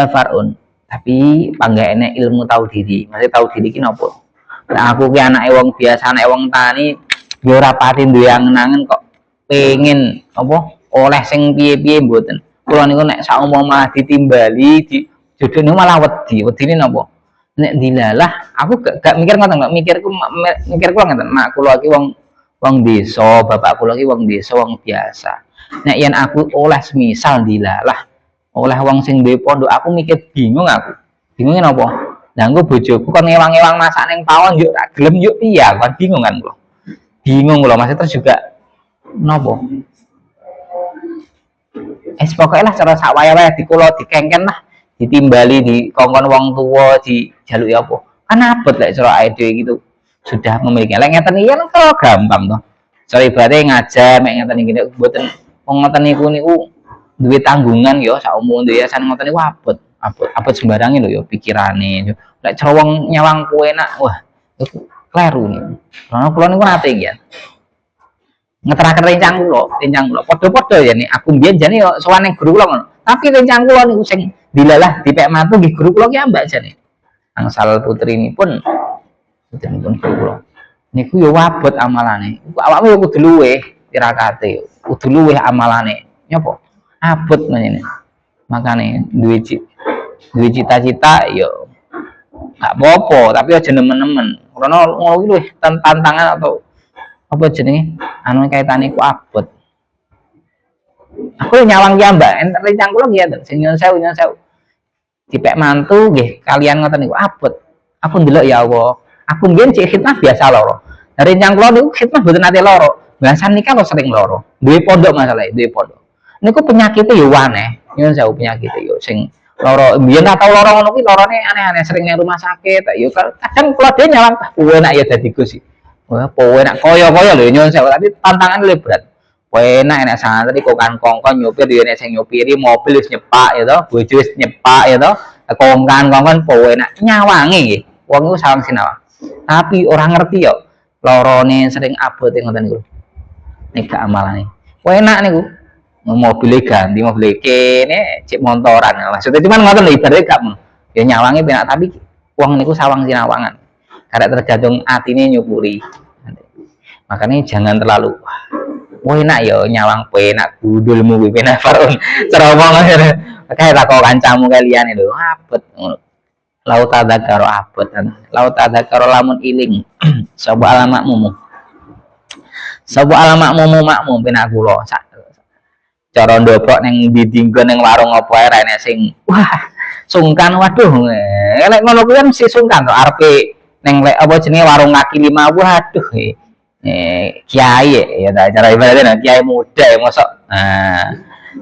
farun tapi panggaene ilmu tahu diri masih tahu diri ki napa nah aku ki anake wong biasa anake wong tani ya ora pati duwe angen-angen kok pengen apa oleh sing piye-piye mboten kula niku nek saumpama ditimbali di jodoh niku malah wedine napa nek dilalah aku gak mikir ngoten kok mikir kula ngeten mak kula iki wong desa bapak kula iki wong desa wong biasa nek yen aku oleh semisal dilalah oleh wong sing duwe pondok aku mikir bingung bingungin apa lah engko bojoku kon ngewang-ewang masak ning pawon yo gak gelem yo piye kan bingung kan kula masih terus juga nopo pokoknya lah cara sak waya-waya dikulo dikengken lah ditimbali di kongkon wong tua di jaluk ya apa kan abot lek cara ide gitu sudah memiliki lek ngeten iya kan gampang toh cara ibaratnya ngajar mek ngeten iki mboten wong ngoten niku duwe tanggungan ya saumur yayasan ngoten niku abot sembarange lho ya pikirane lek cara wong nyawang kowe enak wah iku kleru nih karena kula niku nate ya ngeteraken rencang kula padha-padha ya nih aku mbiyen jane yo sowan ning guru kula ngono tapi rencang kula niku sing dilalah dipek matu nggih guru kula ki ambak jane angsal putri ini pun guru kula niku yo wabot amalane awakmu yo kudu luweh tirakate kudu luwih amalane. Nyapa? Abot menene. Makane duwe cita-cita yo gak apa-apa, tapi aja nemen-nemen. Karena ngono kuwi luwih tantangan atau apa jenenge? Anu kaitane ku abot. Aku nyawang ki Mbak, rencang kula nggih enten sing nyuwun sewu. Dipek mantu nggih kalian ngoten niku abot. Aku ndelok ya Allah. Aku mbiyen cek khidmah biasa loro. Rencang kula niku khidmah mboten nate loro. Bahasan nikah kok sering loro. Duwe pondok masalah, duwe pondok. Niku penyakitnya yo aneh. Nyuwun sewu penyakitnya yo sing loro mbiyen tak tau loro ngono kuwi lorone aneh-aneh sering ning rumah sakit. Yo kadang kula dhewe nyawang enak ya dadi Gus. Wah, enak kaya-kaya lho nyuwun sewu, tapi tantangan luwih berat. Enak santri kok kan kongkon nyopir yo enek sing nyopiri mobil wis nyepak ya to, bojo wis nyepak ya to. Kongkon enak nyawangi nggih. Wong iku sawang sinawang. Tapi orang ngerti yo lorone sering abot ngoten niku. Nek gak amalane. Enak niku. Mobilnya ganti, mobilnya kene cek montoran. Maksudnya cuman ngoten lho ibaratnya gak ya nyawangi penak tapi wong niku sawang sinawangan. Karena tergantung atine nyupuri. Makanya jangan terlalu enak ya nyawang penak budulmu kuwi penak farun ceromong kayak tak kancamu kalian itu abot laut ada karo abot laut ada karo lamun iling sapa alamakmu makmum penak kula cara ndobok ning didinggon ning warung apa ae rene sing wah sungkan waduh lek ngono kuwi kan mesti sungkan to arepe ning lek apa jenenge warung kaki lima waduh kiai ya cara ibaratnya kiai muda ya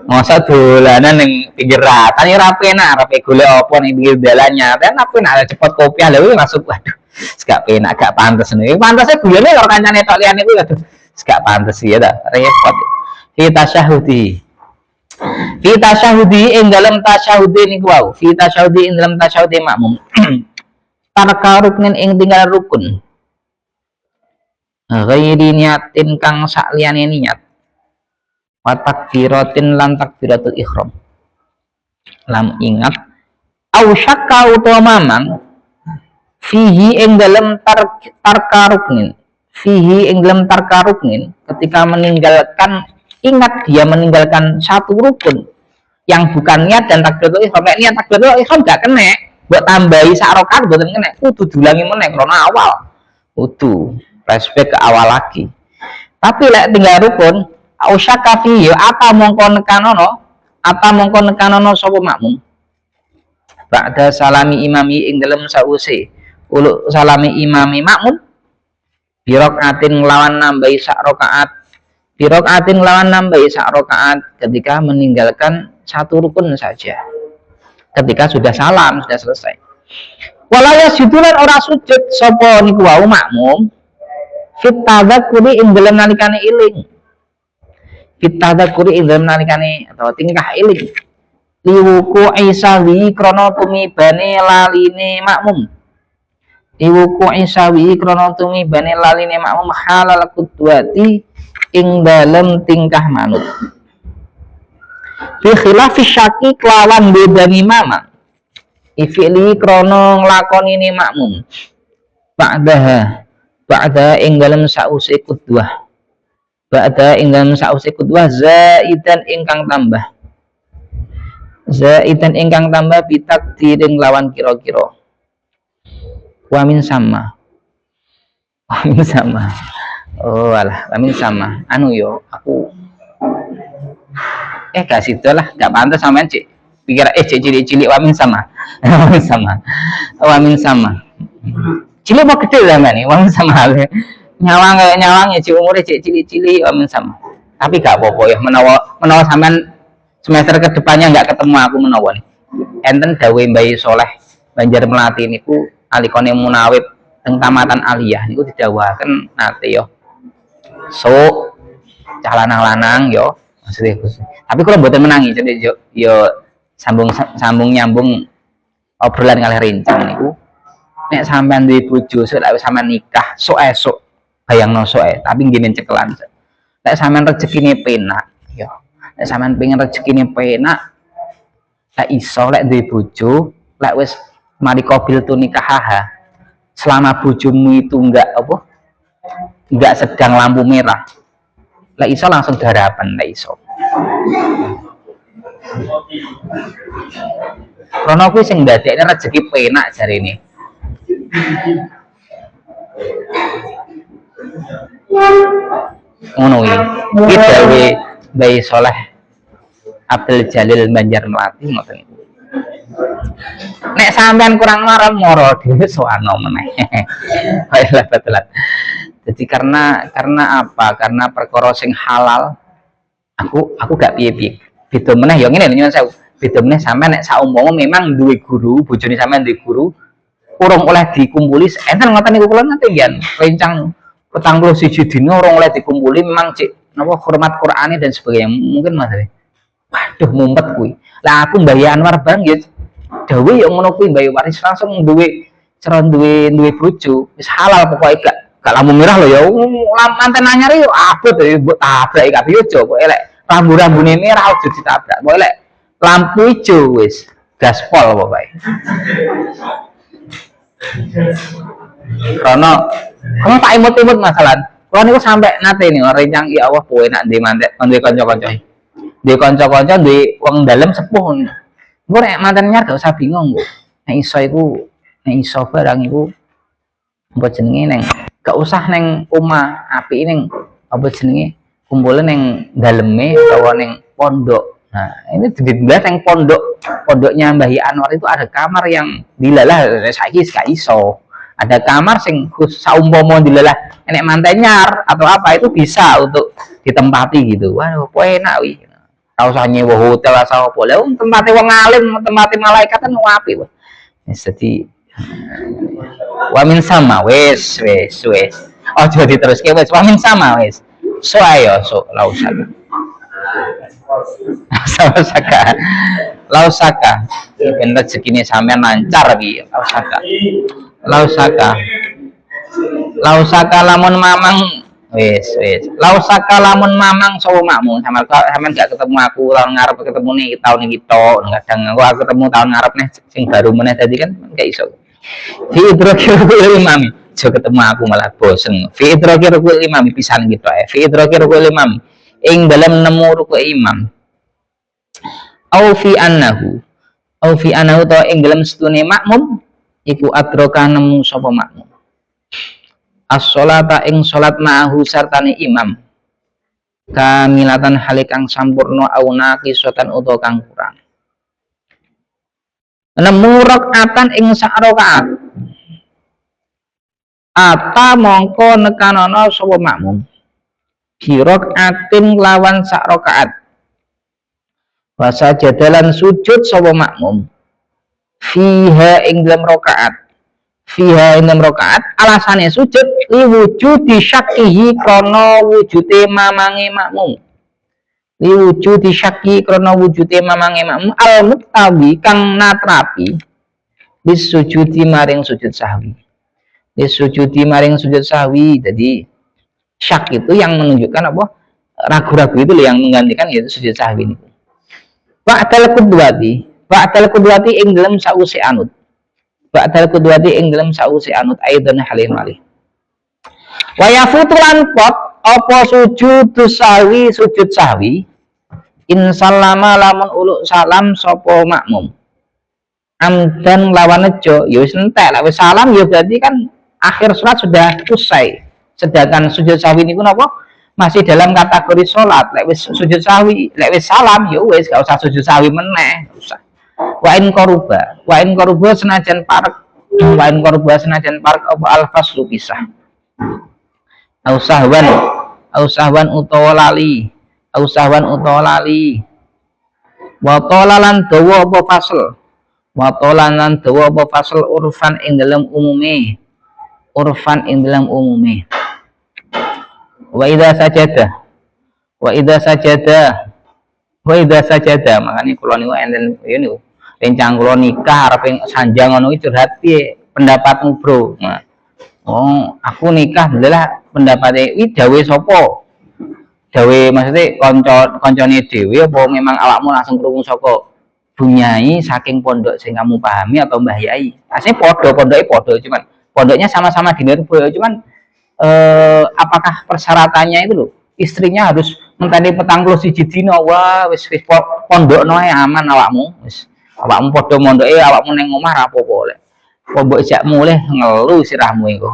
mosok dolanan yang pinggir rata nih rapi golek apa nih pinggir jalannya kan apa nak cepet kopi lalu masuk waduh gak penak gak pantes nih pantasnya gulane kalau kancane tok liyane kuwi waduh gak pantes ya ta repot kita syahudi ing dalam tasyahudi niku wau kita syahudi ing dalam tasyahudi makmum tarkaruknin ing tinggal rukun ghairi niatin kang sakliyane niat wa takbiratin lan takbiratul ihram lam ingat au syakka utawa mamang fihi ing dalem tarkaruknin fihi ing dalem tarkaruknin ketika meninggalkan ingat dia meninggalkan satu rukun yang bukan niat dan takbiratul ihram niat takbiratul ihram gak kena buat tambahi sak rakaat mboten kena kudu diulangi meneh krana awal kudu flashback ke awal lagi. Tapi lek tinggal rukun, ausyaka fi apa mongko nekanono sapa makmum. Ba'da salami imami ing dalem sause uluk salami imami makmum birokaatin nglawan nambahi sak rakaat ketika meninggalkan satu rukun saja. Ketika sudah salam, sudah selesai. Walaya sujudan ora sujud sapa niku wau makmum fit tadzakuri ing dalem nalikane iling atau tingkah iling liwuku isawi krana tumibane laline makmum halal kudwati ing dalem tingkah manut bi khilafi syaki kelawan bedani mamang ifili krana nglakonine makmum ba'da ing dalem sause kudwah zaidan ingkang tambah bitakdiring lawan kira-kira wamin sama oh alah wamin sama anu yo aku gak situ lah gak pantas sampean cik pikir cik cilik wamin sama cilik mau kecil sama nih, wong sama nyawang ya cik umurnya cik cilik wamin sama. Tapi gak apa-apa ya menawa sampean semester kedepannya nggak ketemu aku menawa nih. Enten dawe Mbah Soleh Banjar Melati niku alikone munawib teng Tamatan Aliyah niku didhawuhaken nate yo. So cah lanang-lanang yo maksudnya tapi kalau mboten menangi jadi yo sambung nyambung obrolan kalih rincang niku. Nek sampean duwe bojo lek sampean nikah sok esuk bayangno sok tapi nggih cekelan. Nek sampean rezekine penak ya. Nek sampean pengen rezekine penak lek iso lek duwe bojo lek wis mari qabil tu nikah selama bojomu itu enggak sedang lampu merah Lah iso langsung darapan lah iso. Karena kuwi sing ndadekne rezeki penak jarene. Ngono iki dawuh Mbah Saleh Abdul Jalil Banjarmelati ngoten. Nek sampean kurang marah moro dhewe soano meneh. Baiklah betulan. Jadi karena apa? Karena perkara sing halal aku gak piye-piye. Beda meneh ya ngene nyuwun sewu. Beda meneh sampean nek saumpama memang duwe guru, bojone sampean duwe guru, urung oleh dikumpuli enten ngoten niku kula nate nggih rencang 41 dina urung oleh dikumpuli memang cek napa hormat Qur'ane dan sebagainya. Mungkin Mas. Waduh mumpet kuwi. Lah aku Mbah Anwar bareng ya dawuh ya ngono kuwi Mbah Waris langsung duwe cara duwe bojo. Wis halal pokoke gak lampu merah lho ya. Manten anyar yo abot ya mbok tabrak kabeh yo pokoke lek rambu-rambune merah aja ditabrak. Pokoke lek lampu ijo wis gaspol pokoke. Karena kamu tak imut-imut masalah. Kalau niku sampai nate nih rencang ya Allah kowe nak ndek mantek ndek kanca-kanca. Ndek kanca-kanca ndek wong dalem sepuh. Engko nek manten nyar gak usah bingung kok. Nek iso barang iku apa jenenge neng gak usah neng omah apike neng apa jenenge kumpulin neng daleme utawa neng pondok. Nah, ini dibahas yang pondoknya Mbah Anwar itu ada kamar yang dilalah saiki gak iso. Ada kamar sing khusus saumpama dilalah enek mantenyar atau apa itu bisa untuk ditempati gitu. Waduh, kok enak wi. Ora usah nyewa hotel asa opo. Lah tempate wong alim, tempate malaikat kan apik. Wis dadi wa min sama wis. Ojo diteruske wis wa min sama wis. So ayo so la usah. Lausaka ben rezekine sampean lancar iki lausaka lamun mamang wis lausaka lamun mamang sapa makmu sampean gak ketemu aku tahun ngarep ketemu nih tahun iki tok kadang aku ketemu tahun ngarep nih sing baru meneh tadi kan gak iso fi idrakil imam jo ketemu aku malah bosen fi idrakil imam pisan gitu ae fi idrakil imam ing dalam nemu ruku imam au fi annahu to ing dalam setune makmum iku adroka nemu sapa makmum as-sholata ing salat ma'ahu sartane imam kamilatan halikang sampurna au naqisatan utawa kang kurang nemu rakaatan ing sak rakaat ata mongko nekanono sapa makmum birok atin lawan sak rakaat wasa jadalan sujud sapa makmum fiha ing dalam rakaat alasane sujud li wujudi syakkihi krana wujude mamange makmum al muktawi kang natrapi disujudi maring sujud sahwi jadi syak itu yang menunjukkan apa ragu-ragu itu loh yang menggantikan yaitu sujud sahwi ini. Ba'dal qudwati ing dalam sause anut aidan halim malih. Wa yafutulan pot apa sujud sahwi in sallama lamun uluk salam sapa makmum. Amdan lawan nejo ya wis entek lek wis salam ya berarti kan akhir salat sudah usai. Sedangkan sujud sahwi niku napa masih dalam kategori salat. Lek wis sujud sahwi, lek wis salam ya wis gak usah sujud sahwi meneh, gak usah. Wa in qaruba senajan parek apa alfaslu pisah. Au sahwan utawa lali. Wa talalan dawa apa fasl. Urfan ing dalam umume. Wa idza sajada makanya kula niku enten niku rencang kula nikah arep sanjang ngono iki curhat piye pendapatmu bro. Nah, oh aku nikah adalah pendapatnya iki dawe sapa maksudnya koncone dhewe apa memang awakmu langsung krungu saka bunyai saking pondok sing kamu pahami atau Mbah Yai asline pondoknya padha cuman pondoknya sama-sama di Nirboyo cuman apakah persyaratannya itu loh istrinya harus ngenteni 41 dina. Wah, wis pondokno ae aman awakmu. Wis awakmu padha mondoke, awakmu ning omah ra apa-apa lek. Kok mbok ijak mulih ngelu sirahmu iku.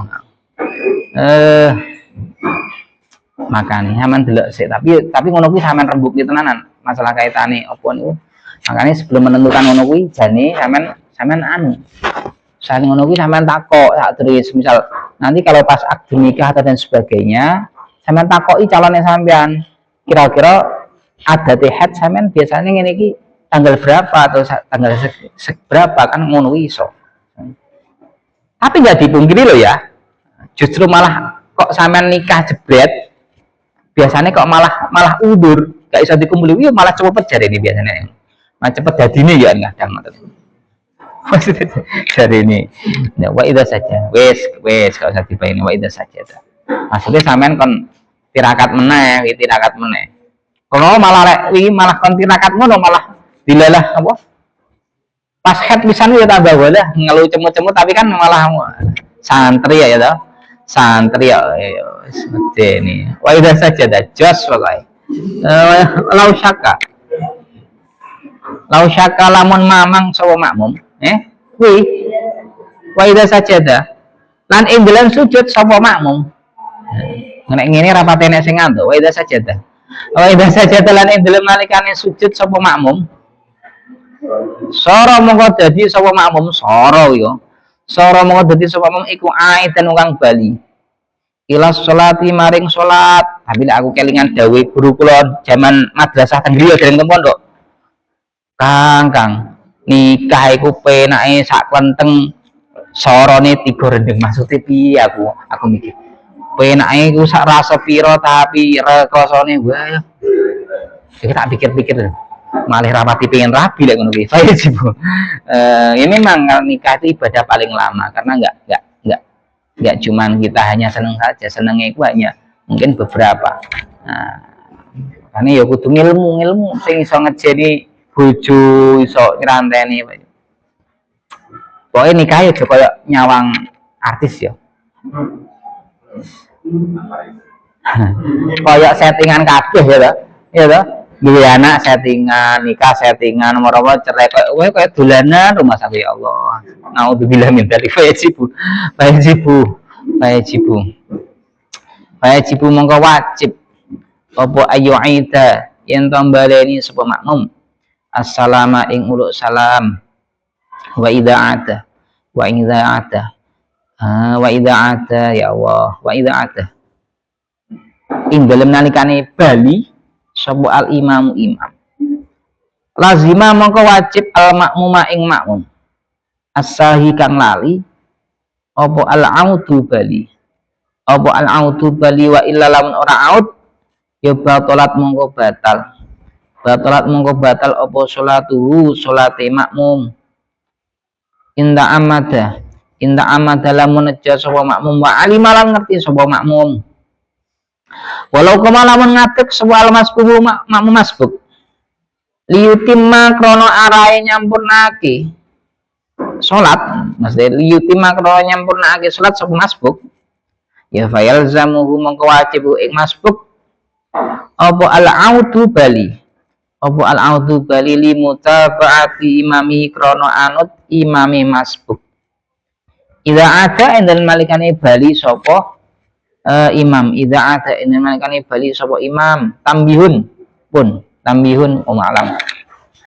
Makane sampean delok sik, tapi ngono kuwi sampean rembuki tenanan masalah kaitane apa niku. Makane sebelum menentukan ngono kuwi jane sampean anu. Saling ngono kuwi sampean takok sak terus misal nanti kalau pas akad nikah atau dan sebagainya, sampean takoki calonnya sampean. Kira-kira adat haid sampean biasanya ngene iki tanggal berapa atau tanggal berapa kan ngono iso. Tapi nggak dipungkiri loh ya, justru malah kok sampean nikah jebret, biasanya kok malah undur, gak bisa dikumpuli, ya malah cepet jadi ini biasanya, malah cepet jadi ini ya kadang jadi ini, ya itu saja, wes kalau usah dibayangin itu saja, maksudnya sampean kon tirakat meneh, kalau malah kon tirakat ngono malah dilalah apa? Pas head pisan ya tambah walah ngeluh cemut-cemut tapi kan malah santri ya toh. Santri ya seperti ini. Wa idza sajada jos wallahi. Lau syaka lamun mamang sapa makmum, kuwi wa idza sajada lan ing dalam sujud sapa makmum. Nek ngene rapate nek sing ngantuk wa idza sajada. Wa idza sajada lan ing dalam nalikane sujud sapa makmum. Soro mongko dadi sapa makmum soro yo. Soro mongko dadi sapa makmum iku aidan kang bali. Ila sholati maring salat. Tapi aku kelingan dawuh guru kula jaman madrasah teng griya dereng teng pondok. Kang nikah iku penake sak klenteng sorone 3 rendeng maksude piye aku mikir. Penake iku sak rasa pira tapi rekosone wae. Iki tak pikir-pikir malah rapati pengen rabi lek ngono kuwi. Saya sih Bu. Ya memang nikah itu ibadah paling lama karena enggak cuman kita hanya seneng saja, senengnya itu hanya mungkin beberapa. Karena ya kudu ilmu sing iso ngejeni bojo, iso ngranteni. Pokoke nikah ya koyo nyawang artis ya. Koyo settingan kabeh ya toh. Ya toh. Duwe anak settingan, nikah settingan, nomor-nomor cerai kayak dolanan rumah sakit ya Allah. Naudzubillah min dzalik. Wajibu mongko wajib apa ayu aida yen tambaleni sapa makmum assalama ing uluk salam wa idza ada ya Allah wa idza ada ing dalem nalikane bali sapa al imam lazima mongko wajib al makmuma ing makmum as-sahi kang lali apa al audu bali wa illa lamun ora aud ya batalat mongko batal apa salate makmum inda amada lamun neja sapa makmum wa alimalan ngerti sapa makmum walau kemalamun ngadeg sapa masbuh makmum masbuk liyutimma krono arahe nyampurnake salat maksudnya liyutimma krono nyampurnake salat sapa masbuk ya fayalzamuhu mongko wajib ing masbuk apa al-audu bali li mutaba'ati imami krono anut imami masbuk ida ada endal malikane bali sapa imam idza ada ini malikane bali sapa imam tambihun alam